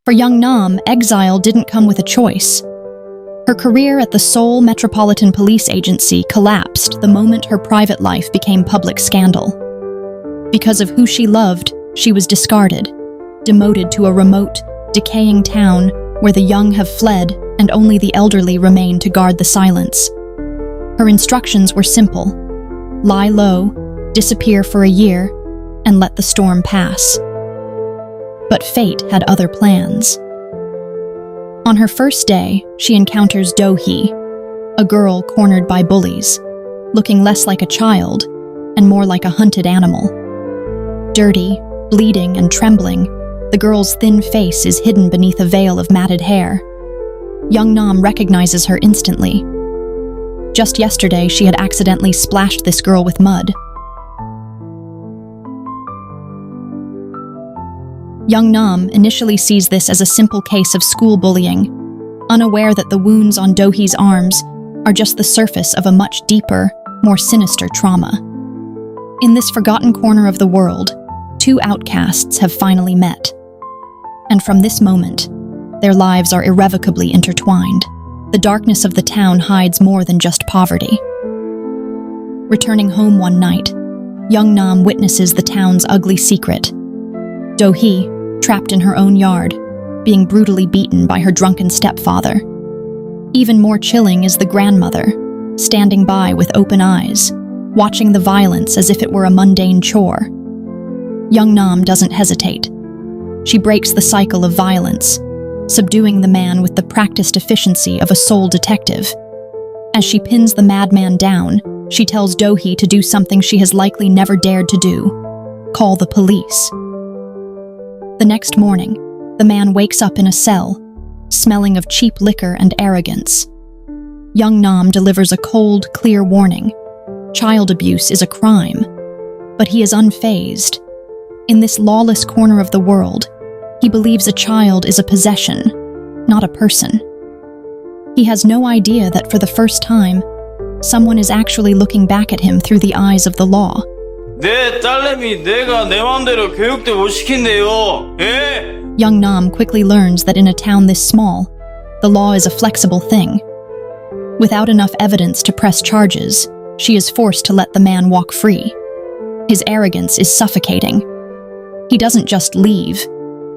For young Nam, exile didn't come with a choice. Her career at the Seoul Metropolitan Police Agency collapsed the moment her private life became public scandal. Because of who she loved, she was discarded, demoted to a remote, decaying town where the young have fled and only the elderly remain to guard the silence. Her instructions were simple: lie low, disappear for a year, and let the storm pass. But fate had other plans. On her first day, she encounters Dohi, a girl cornered by bullies, looking less like a child and more like a hunted animal. Dirty, bleeding, and trembling, the girl's thin face is hidden beneath a veil of matted hair. Young Nam recognizes her instantly. Just yesterday, she had accidentally splashed this girl with mud. Young Nam initially sees this as a simple case of school bullying, unaware that the wounds on Dohi's arms are just the surface of a much deeper, more sinister trauma. In this forgotten corner of the world, two outcasts have finally met. And from this moment, their lives are irrevocably intertwined. The darkness of the town hides more than just poverty. Returning home one night, young Nam witnesses the town's ugly secret. Dohi, trapped in her own yard, being brutally beaten by her drunken stepfather. Even more chilling is the grandmother, standing by with open eyes, watching the violence as if it were a mundane chore. Young Nam doesn't hesitate. She breaks the cycle of violence, subduing the man with the practiced efficiency of a Seoul detective. As she pins the madman down, she tells Dohi to do something she has likely never dared to do: call the police. The next morning, the man wakes up in a cell, smelling of cheap liquor and arrogance. Young Nam delivers a cold, clear warning. Child abuse is a crime, but he is unfazed. In this lawless corner of the world, he believes a child is a possession, not a person. He has no idea that for the first time, someone is actually looking back at him through the eyes of the law. 내 딸내미 내가 내 맘대로 교육도 못 시킨대요. 예? Young Nam quickly learns that in a town this small, the law is a flexible thing. Without enough evidence to press charges, she is forced to let the man walk free. His arrogance is suffocating. He doesn't just leave.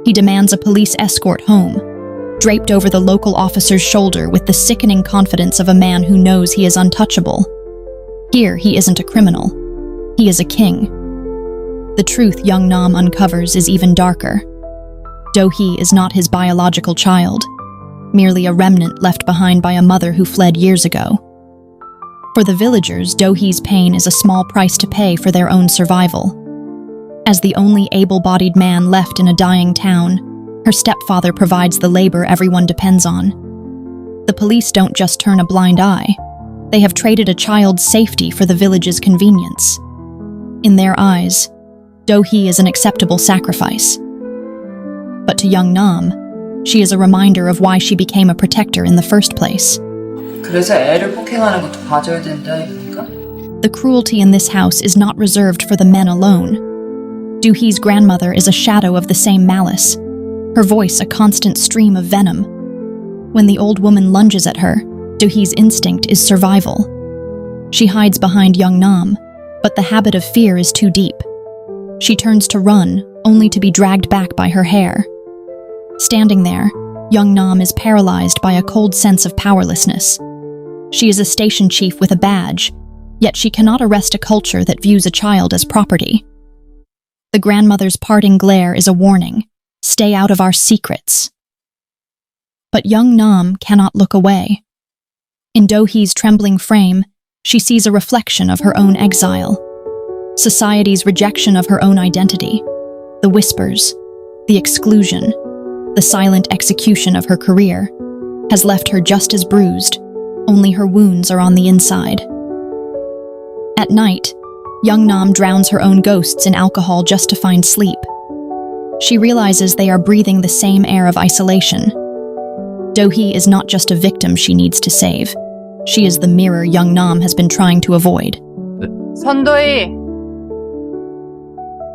He demands a police escort home, draped over the local officer's shoulder with the sickening confidence of a man who knows he is untouchable. Here, he isn't a criminal. He is a king. The truth young Nam uncovers is even darker. Dohi is not his biological child, merely a remnant left behind by a mother who fled years ago. For the villagers, Dohi's pain is a small price to pay for their own survival. As the only able-bodied man left in a dying town, her stepfather provides the labor everyone depends on. The police don't just turn a blind eye. They have traded a child's safety for the village's convenience. In their eyes, Dohi is an acceptable sacrifice. But to young Nam, she is a reminder of why she became a protector in the first place. 그래서 애를 폭행하는 것도 봐줘야 된다 이건가? The cruelty in this house is not reserved for the men alone. Do-hee's grandmother is a shadow of the same malice, her voice a constant stream of venom. When the old woman lunges at her, Do-hee's instinct is survival. She hides behind young Nam, but the habit of fear is too deep. She turns to run, only to be dragged back by her hair. Standing there, young Nam is paralyzed by a cold sense of powerlessness. She is a station chief with a badge, yet she cannot arrest a culture that views a child as property. The grandmother's parting glare is a warning: stay out of our secrets. But young Nam cannot look away. In Do-hee's trembling frame, she sees a reflection of her own exile, society's rejection of her own identity, the whispers, the exclusion, the silent execution of her career, has left her just as bruised, only her wounds are on the inside. At night, young Nam drowns her own ghosts in alcohol just to find sleep. She realizes they are breathing the same air of isolation. Do-hee is not just a victim she needs to save. She is the mirror young Nam has been trying to avoid. 선도희!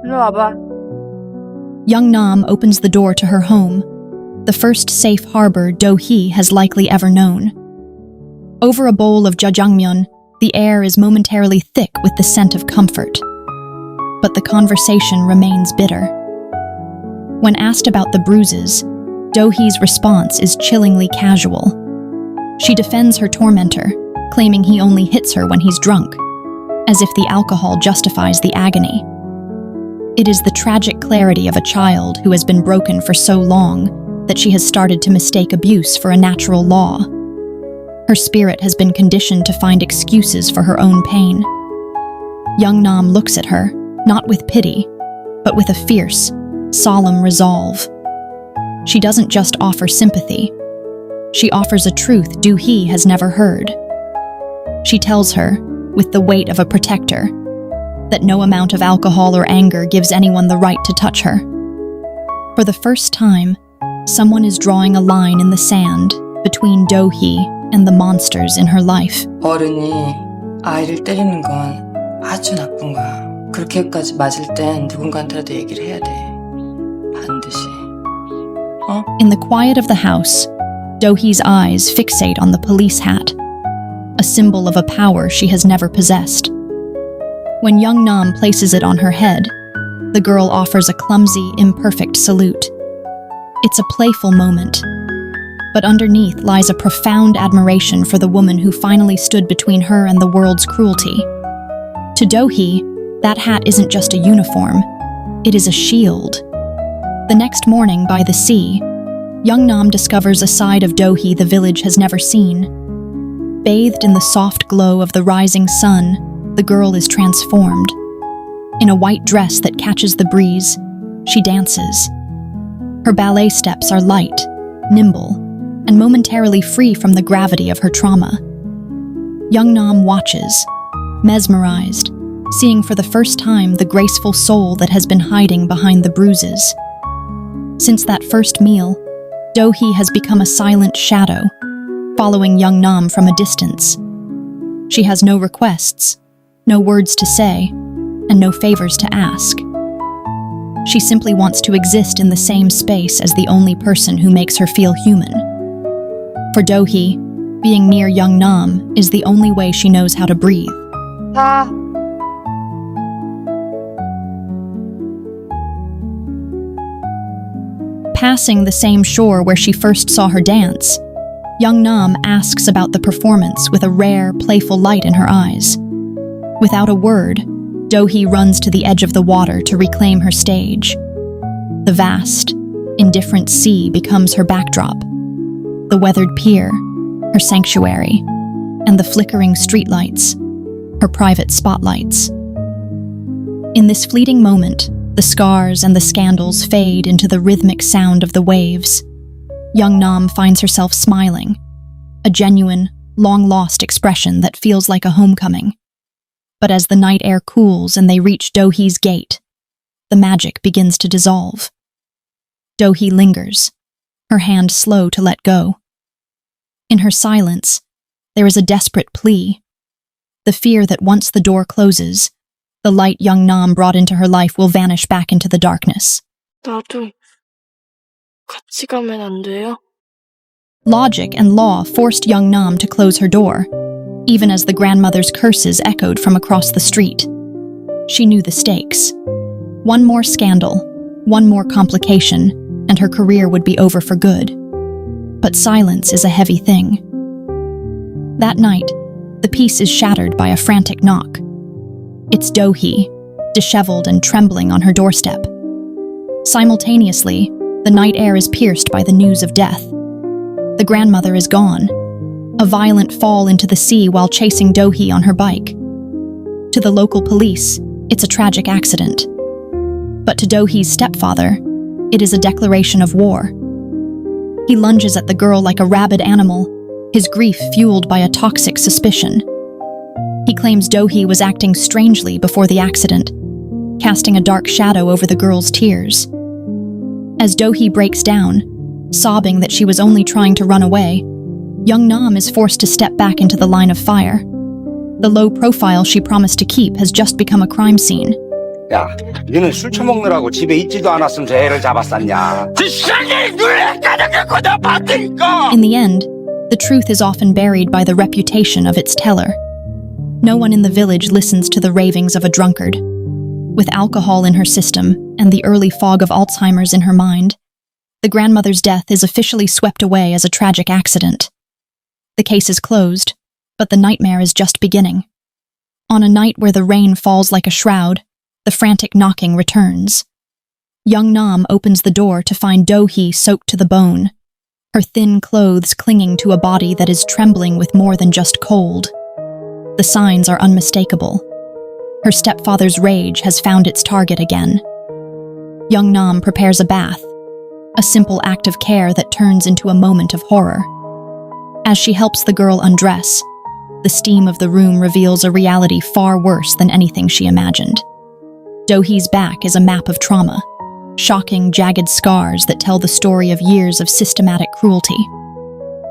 일로 와봐. Young Nam opens the door to her home, the first safe harbor Do-hee has likely ever known. Over a bowl of jjajangmyeon, the air is momentarily thick with the scent of comfort. But the conversation remains bitter. When asked about the bruises, Do-hee's response is chillingly casual. She defends her tormentor, claiming he only hits her when he's drunk, as if the alcohol justifies the agony. It is the tragic clarity of a child who has been broken for so long that she has started to mistake abuse for a natural law. Her spirit has been conditioned to find excuses for her own pain. Young Nam looks at her, not with pity, but with a fierce, solemn resolve. She doesn't just offer sympathy. She offers a truth Do-hee has never heard. She tells her, with the weight of a protector, that no amount of alcohol or anger gives anyone the right to touch her. For the first time, someone is drawing a line in the sand between Do-hee and the monsters in her life. 어른이 아이를 때리는 건 아주 나쁜 거야. 그렇게까지 맞을 땐 누군가한테라도 얘기를 해야 돼. 반드시. In the quiet of the house, Do-hee's eyes fixate on the police hat, a symbol of a power she has never possessed. When young Nam places it on her head, the girl offers a clumsy, imperfect salute. It's a playful moment, but underneath lies a profound admiration for the woman who finally stood between her and the world's cruelty. To Do-hee, that hat isn't just a uniform, it is a shield. The next morning by the sea, young Nam discovers a side of Do-hee the village has never seen. Bathed in the soft glow of the rising sun, the girl is transformed. In a white dress that catches the breeze, she dances. Her ballet steps are light, nimble, and momentarily free from the gravity of her trauma. Young Nam watches, mesmerized, seeing for the first time the graceful soul that has been hiding behind the bruises. Since that first meal, Do-hee has become a silent shadow, following young Nam from a distance. She has no requests, no words to say, and no favors to ask. She simply wants to exist in the same space as the only person who makes her feel human. For Do-hee, being near young Nam is the only way she knows how to breathe. Passing the same shore where she first saw her dance, young Nam asks about the performance with a rare, playful light in her eyes. Without a word, Do-hee runs to the edge of the water to reclaim her stage. The vast, indifferent sea becomes her backdrop. The weathered pier, her sanctuary, and the flickering streetlights, her private spotlights. In this fleeting moment, the scars and the scandals fade into the rhythmic sound of the waves. Young Nam finds herself smiling, a genuine, long-lost expression that feels like a homecoming. But as the night air cools and they reach Do-hee's gate, the magic begins to dissolve. Do-hee lingers, her hand slow to let go. In her silence, there is a desperate plea, the fear that once the door closes, the light young Nam brought into her life will vanish back into the darkness. 나도 같이 가면 안 돼요? Logic and law forced young Nam to close her door, even as the grandmother's curses echoed from across the street. She knew the stakes. One more scandal, one more complication, and her career would be over for good. But silence is a heavy thing. That night, the peace is shattered by a frantic knock. It's Do-hee, disheveled and trembling on her doorstep. Simultaneously, the night air is pierced by the news of death. The grandmother is gone, a violent fall into the sea while chasing Do-hee on her bike. To the local police, it's a tragic accident. But to Do-hee's stepfather, it is a declaration of war. He lunges at the girl like a rabid animal, his grief fueled by a toxic suspicion. He claims Do-hee was acting strangely before the accident, casting a dark shadow over the girl's tears. As Do-hee breaks down, sobbing that she was only trying to run away, young Nam is forced to step back into the line of fire. The low profile she promised to keep has just become a crime scene. 야, 너는 술 처먹느라고 집에 있지도 않았으면 저 애를 잡았었냐? In the end, the truth is often buried by the reputation of its teller. No one in the village listens to the ravings of a drunkard. With alcohol in her system and the early fog of Alzheimer's in her mind, the grandmother's death is officially swept away as a tragic accident. The case is closed, but the nightmare is just beginning. On a night where the rain falls like a shroud, the frantic knocking returns. Young Nam opens the door to find Do-hee soaked to the bone, her thin clothes clinging to a body that is trembling with more than just cold. The signs are unmistakable. Her stepfather's rage has found its target again. Young Nam prepares a bath, a simple act of care that turns into a moment of horror. As she helps the girl undress, the steam of the room reveals a reality far worse than anything she imagined. Do-hee's back is a map of trauma, shocking, jagged scars that tell the story of years of systematic cruelty.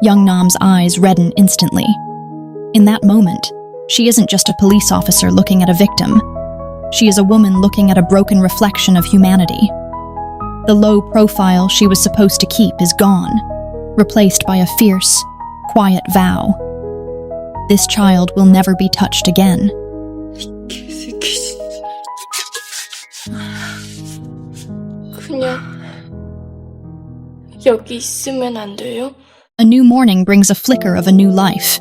Young Nam's eyes redden instantly. In that moment, she isn't just a police officer looking at a victim. She is a woman looking at a broken reflection of humanity. The low profile she was supposed to keep is gone, replaced by a fierce, quiet vow. This child will never be touched again. 그냥 여기 있으면 안 돼요? A new morning brings a flicker of a new life.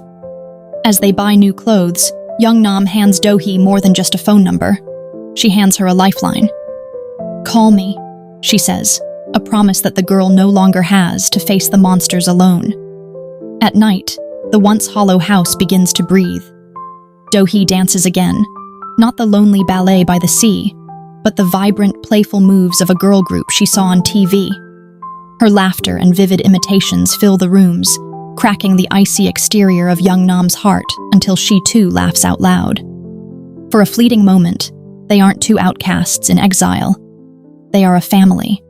As they buy new clothes, young Nam hands Do-hee more than just a phone number. She hands her a lifeline. "Call me," she says, a promise that the girl no longer has to face the monsters alone. At night, the once hollow house begins to breathe. Do-hee dances again, not the lonely ballet by the sea, but the vibrant, playful moves of a girl group she saw on TV. Her laughter and vivid imitations fill the rooms, cracking the icy exterior of young Nam's heart until she too laughs out loud. For a fleeting moment, they aren't two outcasts in exile. They are a family.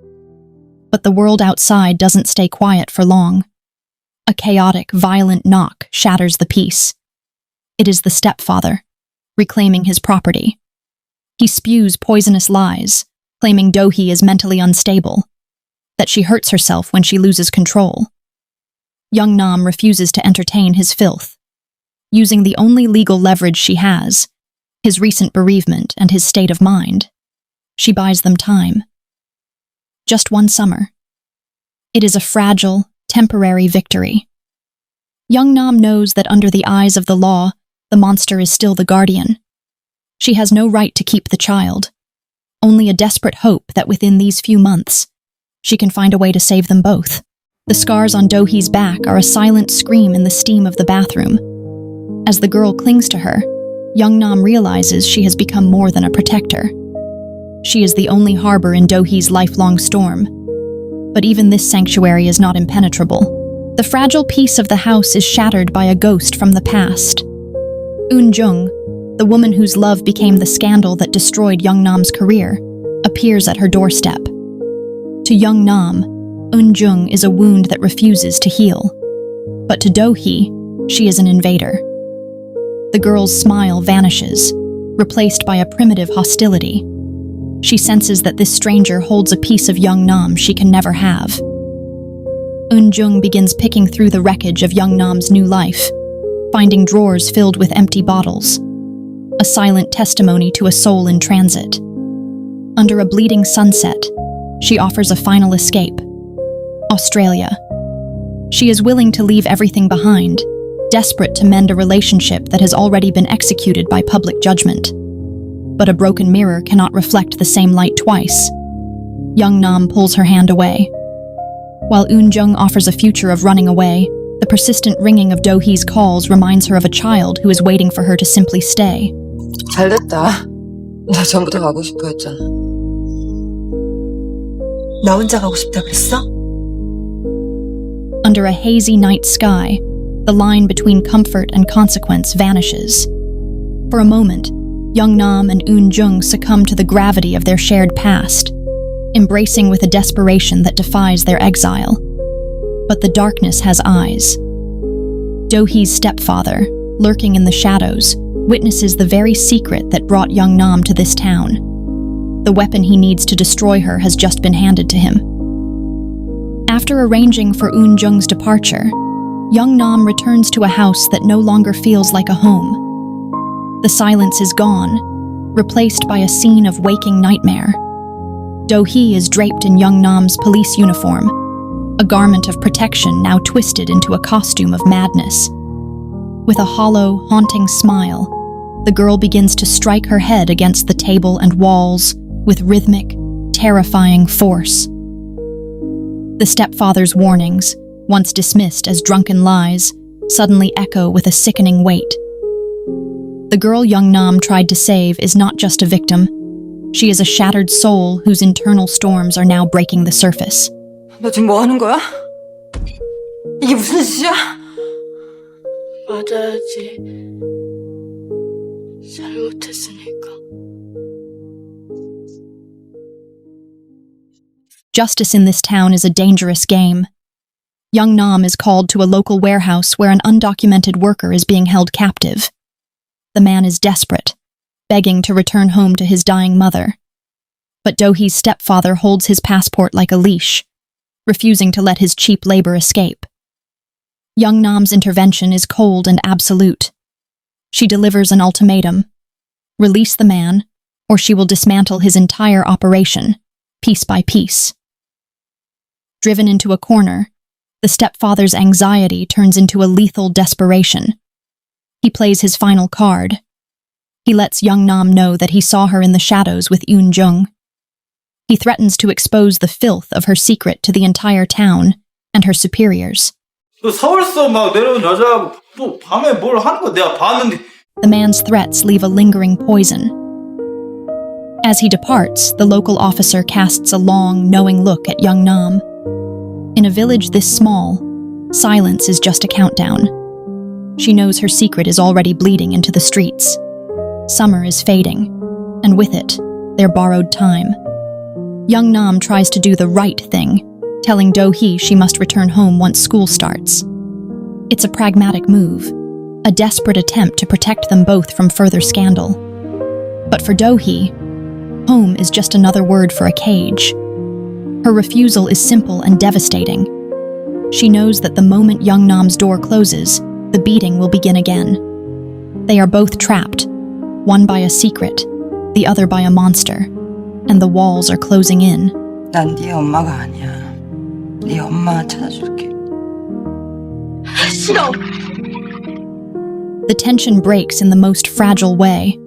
But the world outside doesn't stay quiet for long. A chaotic, violent knock shatters the peace. It is the stepfather, reclaiming his property. He spews poisonous lies, claiming Do-hee is mentally unstable, that she hurts herself when she loses control. Young Nam refuses to entertain his filth. Using the only legal leverage she has, his recent bereavement and his state of mind, she buys them time. Just one summer. It is a fragile, temporary victory. Young Nam knows that under the eyes of the law, the monster is still the guardian. She has no right to keep the child, only a desperate hope that within these few months, she can find a way to save them both. The scars on Do-hee's back are a silent scream in the steam of the bathroom. As the girl clings to her, young Nam realizes she has become more than a protector. She is the only harbor in Do-hee's lifelong storm. But even this sanctuary is not impenetrable. The fragile peace of the house is shattered by a ghost from the past. Eun-jung, the woman whose love became the scandal that destroyed young Nam's career, appears at her doorstep. To young Nam, Eun-jung is a wound that refuses to heal. But to Do-hee, she is an invader. The girl's smile vanishes, replaced by a primitive hostility. She senses that this stranger holds a piece of young Nam she can never have. Eun-jung begins picking through the wreckage of young Nam's new life, finding drawers filled with empty bottles, a silent testimony to a soul in transit. Under a bleeding sunset, she offers a final escape: Australia. She is willing to leave everything behind, desperate to mend a relationship that has already been executed by public judgment. But a broken mirror cannot reflect the same light twice. Young Nam pulls her hand away. While Eun-jung offers a future of running away, the persistent ringing of Do-hee's calls reminds her of a child who is waiting for her to simply stay. 잘됐다. 나 전부터 가고 싶어 했잖아. 나 혼자 가고 싶다 그랬어? Under a hazy night sky, the line between comfort and consequence vanishes. For a moment, young Nam and Eun-jung succumb to the gravity of their shared past, embracing with a desperation that defies their exile. But the darkness has eyes. Do-hee's stepfather, lurking in the shadows, witnesses the very secret that brought young Nam to this town. The weapon he needs to destroy her has just been handed to him. After arranging for Eun Jung's departure, young Nam returns to a house that no longer feels like a home. The silence is gone, replaced by a scene of waking nightmare. Do-hee is draped in young Nam's police uniform, a garment of protection now twisted into a costume of madness. With a hollow, haunting smile, the girl begins to strike her head against the table and walls with rhythmic, terrifying force. The stepfather's warnings, once dismissed as drunken lies, suddenly echo with a sickening weight. The girl young Nam tried to save is not just a victim. She is a shattered soul whose internal storms are now breaking the surface. 너 지금 뭐 하는 거야? 이게 무슨 짓이야? 맞아야지. 잘못했으니까. Justice in this town is a dangerous game. Young Nam is called to a local warehouse where an undocumented worker is being held captive. The man is desperate, begging to return home to his dying mother. But Do-hee's stepfather holds his passport like a leash, refusing to let his cheap labor escape. Young Nam's intervention is cold and absolute. She delivers an ultimatum: release the man, or she will dismantle his entire operation, piece by piece. Driven into a corner, the stepfather's anxiety turns into a lethal desperation. He plays his final card. He lets young Nam know that he saw her in the shadows with Eun Jung. He threatens to expose the filth of her secret to the entire town and her superiors. 그 서울서 막 내려온 여자하고 또 밤에 뭘 하는 거 내가 봤는데. The man's threats leave a lingering poison. As he departs, the local officer casts a long, knowing look at young Nam. In a village this small, silence is just a countdown. She knows her secret is already bleeding into the streets. Summer is fading, and with it, their borrowed time. Young Nam tries to do the right thing, telling Do-hee she must return home once school starts. It's a pragmatic move, a desperate attempt to protect them both from further scandal. But for Do-hee, home is just another word for a cage. Her refusal is simple and devastating. She knows that the moment young Nam's door closes, the beating will begin again. They are both trapped, one by a secret, the other by a monster, and the walls are closing in. 난 네 엄마가 아니야. 네 엄마 찾아줄게. 싫어. The tension breaks in the most fragile way.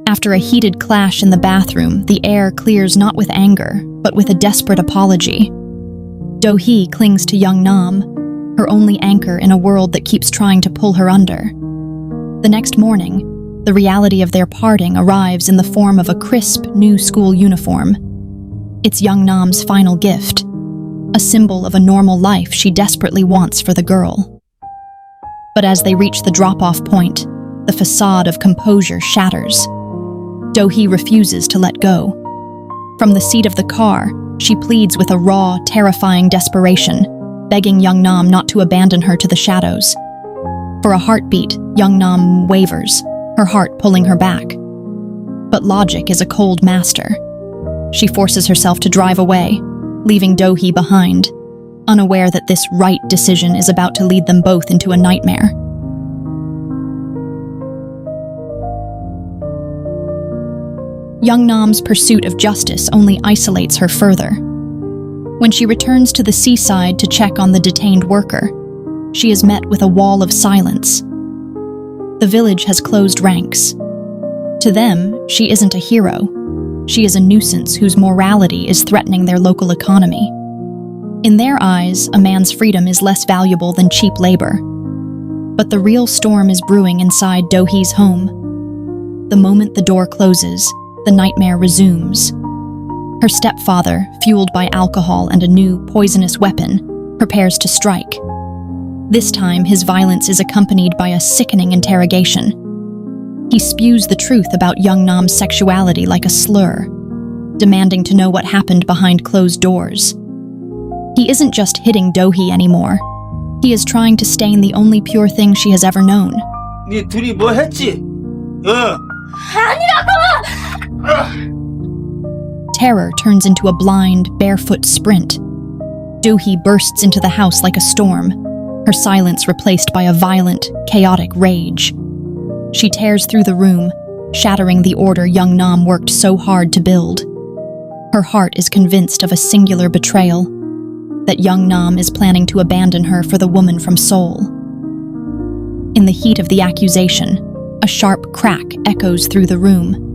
After a heated clash in the bathroom, the air clears not with anger, but with a desperate apology. Do-hee clings to young Nam, her only anchor in a world that keeps trying to pull her under. The next morning, the reality of their parting arrives in the form of a crisp, new school uniform. It's young Nam's final gift, a symbol of a normal life she desperately wants for the girl. But as they reach the drop-off point, the facade of composure shatters. Do-hee refuses to let go. From the seat of the car, she pleads with a raw, terrifying desperation, begging young Nam not to abandon her to the shadows. For a heartbeat, young Nam wavers, her heart pulling her back. But logic is a cold master. She forces herself to drive away, leaving Do-hee behind, unaware that this right decision is about to lead them both into a nightmare. Young Nam's pursuit of justice only isolates her further. When she returns to the seaside to check on the detained worker, she is met with a wall of silence. The village has closed ranks. To them, she isn't a hero. She is a nuisance whose morality is threatening their local economy. In their eyes, a man's freedom is less valuable than cheap labor. But the real storm is brewing inside Do-hee's home. The moment the door closes, the nightmare resumes. Her stepfather, fueled by alcohol and a new, poisonous weapon, prepares to strike. This time, his violence is accompanied by a sickening interrogation. He spews the truth about young Nam's sexuality like a slur, demanding to know what happened behind closed doors. He isn't just hitting Do-hee anymore. He is trying to stain the only pure thing she has ever known. 네 둘이 뭐 했지? terror turns into a blind, barefoot sprint. Do-hee bursts into the house like a storm, her silence replaced by a violent, chaotic rage. She tears through the room, shattering the order young Nam worked so hard to build. Her heart is convinced of a singular betrayal, that young Nam is planning to abandon her for the woman from Seoul. In the heat of the accusation, a sharp crack echoes through the room.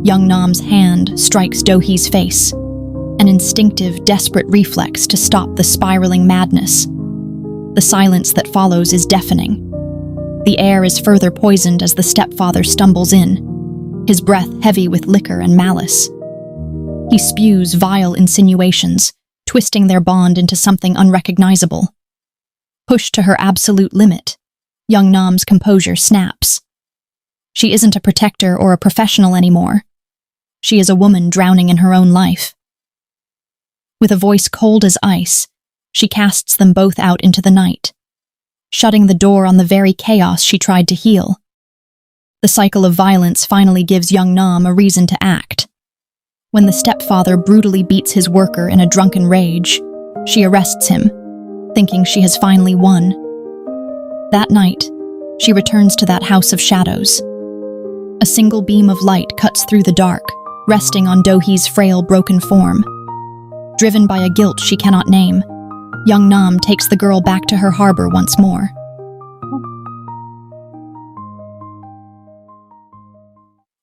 Young Nam's hand strikes Do-hee's face, an instinctive, desperate reflex to stop the spiraling madness. The silence that follows is deafening. The air is further poisoned as the stepfather stumbles in, his breath heavy with liquor and malice. He spews vile insinuations, twisting their bond into something unrecognizable. Pushed to her absolute limit, young Nam's composure snaps. She isn't a protector or a professional anymore. She is a woman drowning in her own life. With a voice cold as ice, she casts them both out into the night, shutting the door on the very chaos she tried to heal. The cycle of violence finally gives young Nam a reason to act. When the stepfather brutally beats his worker in a drunken rage, she arrests him, thinking she has finally won. That night, she returns to that house of shadows. A single beam of light cuts through the dark, resting on Do-hee's frail, broken form. Driven by a guilt she cannot name, young Nam takes the girl back to her harbor once more.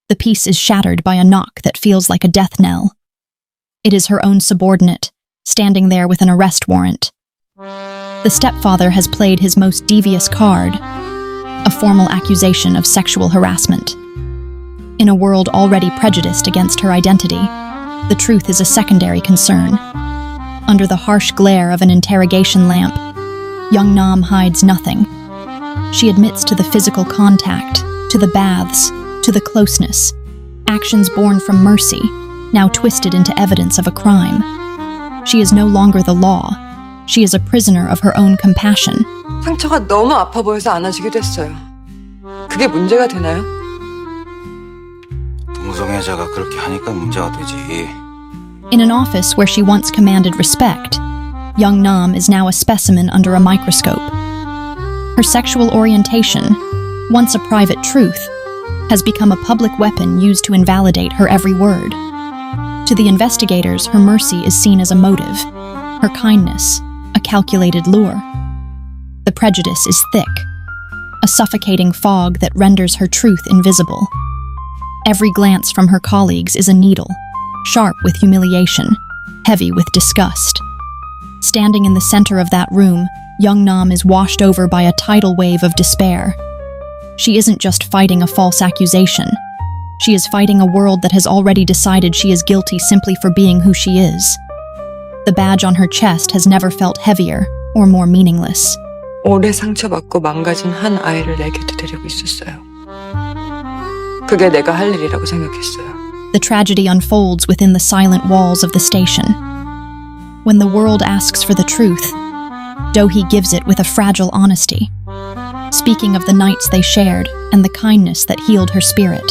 The peace is shattered by a knock that feels like a death knell. It is her own subordinate, standing there with an arrest warrant. The stepfather has played his most devious card, a formal accusation of sexual harassment. In a world already prejudiced against her identity, the truth is a secondary concern. Under the harsh glare of an interrogation lamp, young Nam hides nothing. She admits to the physical contact, to the baths, to the closeness, actions born from mercy, now twisted into evidence of a crime. She is no longer the law. She is a prisoner of her own compassion. 상처가 너무 아파 보여서 안아주기도 했어요. 그게 문제가 되나요? 동성애자가 그렇게 하니까 문제가 되지. In an office where she once commanded respect, young Nam is now a specimen under a microscope. Her sexual orientation, once a private truth, has become a public weapon used to invalidate her every word. To the investigators, her mercy is seen as a motive, her kindness, a calculated lure. The prejudice is thick, a suffocating fog that renders her truth invisible. Every glance from her colleagues is a needle, sharp with humiliation, heavy with disgust. Standing in the center of that room, young Nam is washed over by a tidal wave of despair. She isn't just fighting a false accusation. She is fighting a world that has already decided she is guilty simply for being who she is. The badge on her chest has never felt heavier or more meaningless. 오래 상처받고 망가진 한 아이를 내 곁에 데리고 있었어요. 그게 내가 할 일이라고 생각했어요. The tragedy unfolds within the silent walls of the station. When the world asks for the truth, Do-hee gives it with a fragile honesty, speaking of the nights they shared and the kindness that healed her spirit.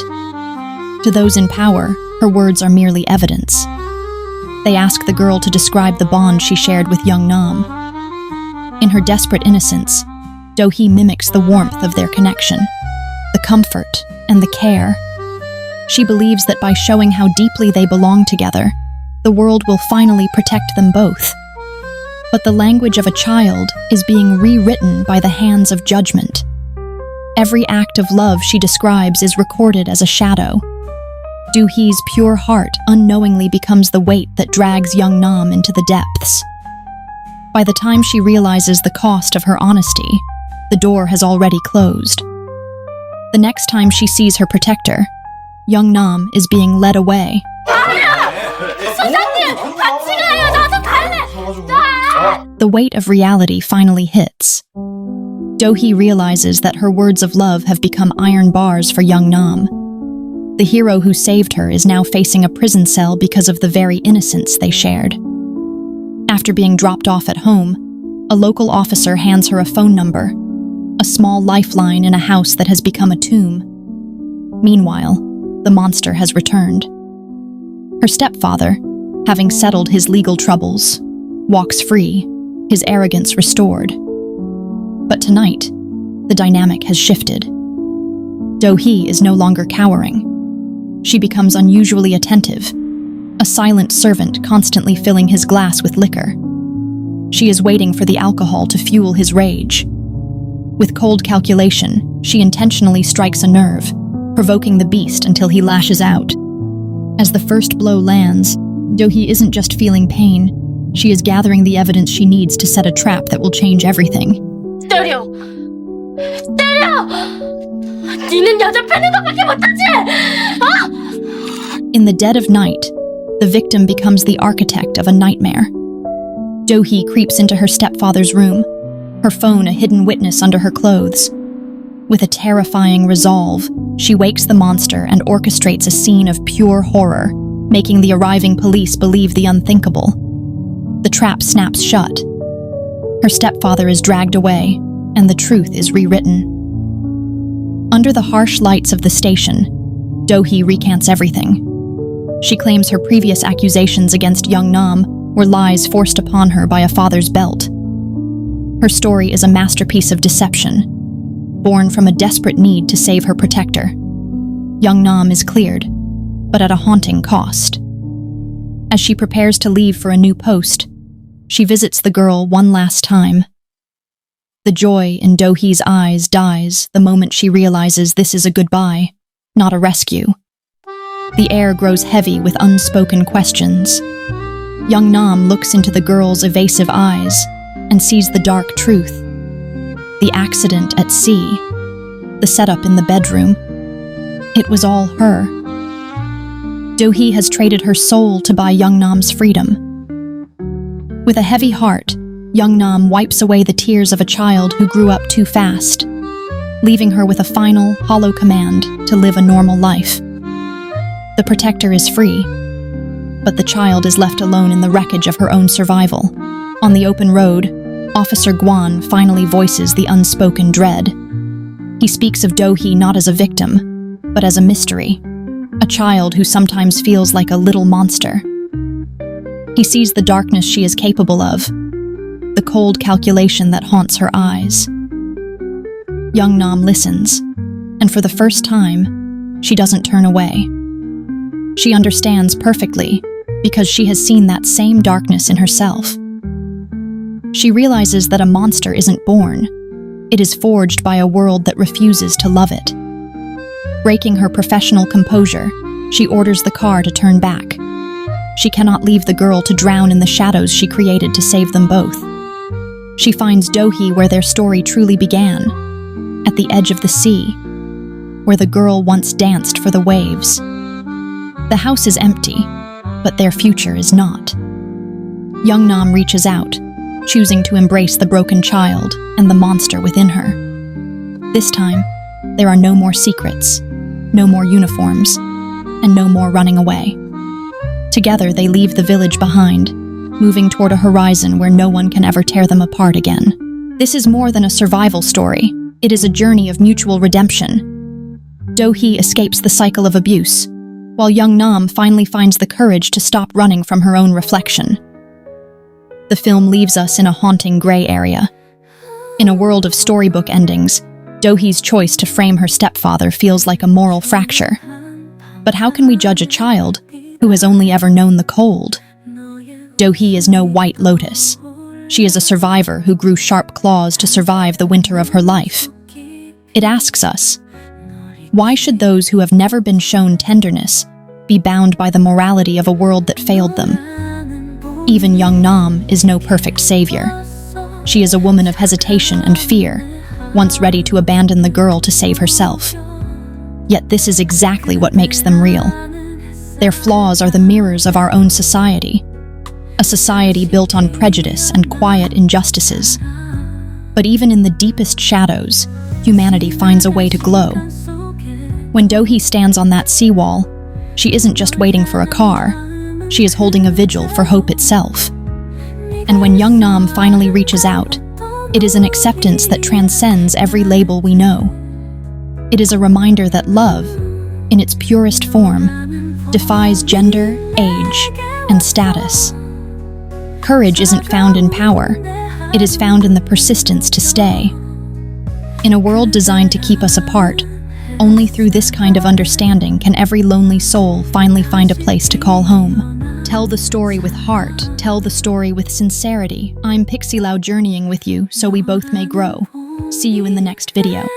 To those in power, her words are merely evidence. They ask the girl to describe the bond she shared with young Nam. In her desperate innocence, Do-hee mimics the warmth of their connection, the comfort and the care. She believes that by showing how deeply they belong together, the world will finally protect them both. But the language of a child is being rewritten by the hands of judgment. Every act of love she describes is recorded as a shadow. Do-hee's pure heart unknowingly becomes the weight that drags young Nam into the depths. By the time she realizes the cost of her honesty, the door has already closed. The next time she sees her protector, young Nam is being led away. The weight of reality finally hits. Do-hee realizes that her words of love have become iron bars for young Nam. The hero who saved her is now facing a prison cell because of the very innocence they shared. After being dropped off at home, a local officer hands her a phone number, a small lifeline in a house that has become a tomb. Meanwhile, the monster has returned. Her stepfather, having settled his legal troubles, walks free, his arrogance restored. But tonight, the dynamic has shifted. Do-hee is no longer cowering. She becomes unusually attentive, a silent servant constantly filling his glass with liquor. She is waiting for the alcohol to fuel his rage. With cold calculation, she intentionally strikes a nerve, provoking the beast until he lashes out. As the first blow lands, Do-hee isn't just feeling pain, she is gathering the evidence she needs to set a trap that will change everything. 때려! 때려! 니는 여자 패는 것밖에 못하지! In the dead of night, the victim becomes the architect of a nightmare. Do-hee creeps into her stepfather's room, her phone a hidden witness under her clothes. With a terrifying resolve, she wakes the monster and orchestrates a scene of pure horror, making the arriving police believe the unthinkable. The trap snaps shut. Her stepfather is dragged away, and the truth is rewritten. Under the harsh lights of the station, Do-hee recants everything. She claims her previous accusations against young Nam were lies forced upon her by a father's belt. Her story is a masterpiece of deception, born from a desperate need to save her protector. Young Nam is cleared, but at a haunting cost. As she prepares to leave for a new post, she visits the girl one last time. The joy in Do-hee's eyes dies the moment she realizes this is a goodbye, not a rescue. The air grows heavy with unspoken questions. Young Nam looks into the girl's evasive eyes and sees the dark truth. The accident at sea, the setup in the bedroom. It was all her. Do-hee has traded her soul to buy young Nam's freedom. With a heavy heart, young Nam wipes away the tears of a child who grew up too fast, leaving her with a final, hollow command to live a normal life. The protector is free, but the child is left alone in the wreckage of her own survival. On the open road, Officer Guan finally voices the unspoken dread. He speaks of Do-hee not as a victim, but as a mystery, a child who sometimes feels like a little monster. He sees the darkness she is capable of, the cold calculation that haunts her eyes. Young Nam listens, and for the first time, she doesn't turn away. She understands perfectly because she has seen that same darkness in herself. She realizes that a monster isn't born. It is forged by a world that refuses to love it. Breaking her professional composure, she orders the car to turn back. She cannot leave the girl to drown in the shadows she created to save them both. She finds Do-hee where their story truly began, at the edge of the sea, where the girl once danced for the waves. The house is empty, but their future is not. Young Nam reaches out, choosing to embrace the broken child and the monster within her. This time, there are no more secrets, no more uniforms, and no more running away. Together, they leave the village behind, moving toward a horizon where no one can ever tear them apart again. This is more than a survival story. It is a journey of mutual redemption. Do-hee escapes the cycle of abuse, while young Nam finally finds the courage to stop running from her own reflection. The film leaves us in a haunting gray area. In a world of storybook endings, Do-hee's choice to frame her stepfather feels like a moral fracture. But how can we judge a child who has only ever known the cold? Do-hee is no white lotus. She is a survivor who grew sharp claws to survive the winter of her life. It asks us, why should those who have never been shown tenderness be bound by the morality of a world that failed them? Even young Nam is no perfect savior. She is a woman of hesitation and fear, once ready to abandon the girl to save herself. Yet this is exactly what makes them real. Their flaws are the mirrors of our own society, a society built on prejudice and quiet injustices. But even in the deepest shadows, humanity finds a way to glow. When Do-hee stands on that seawall, she isn't just waiting for a car, she is holding a vigil for hope itself. And when young Nam finally reaches out, it is an acceptance that transcends every label we know. It is a reminder that love, in its purest form, defies gender, age, and status. Courage isn't found in power. It is found in the persistence to stay. In a world designed to keep us apart, only through this kind of understanding can every lonely soul finally find a place to call home. Tell the story with heart. Tell the story with sincerity. I'm Pixielow, journeying with you so we both may grow. See you in the next video.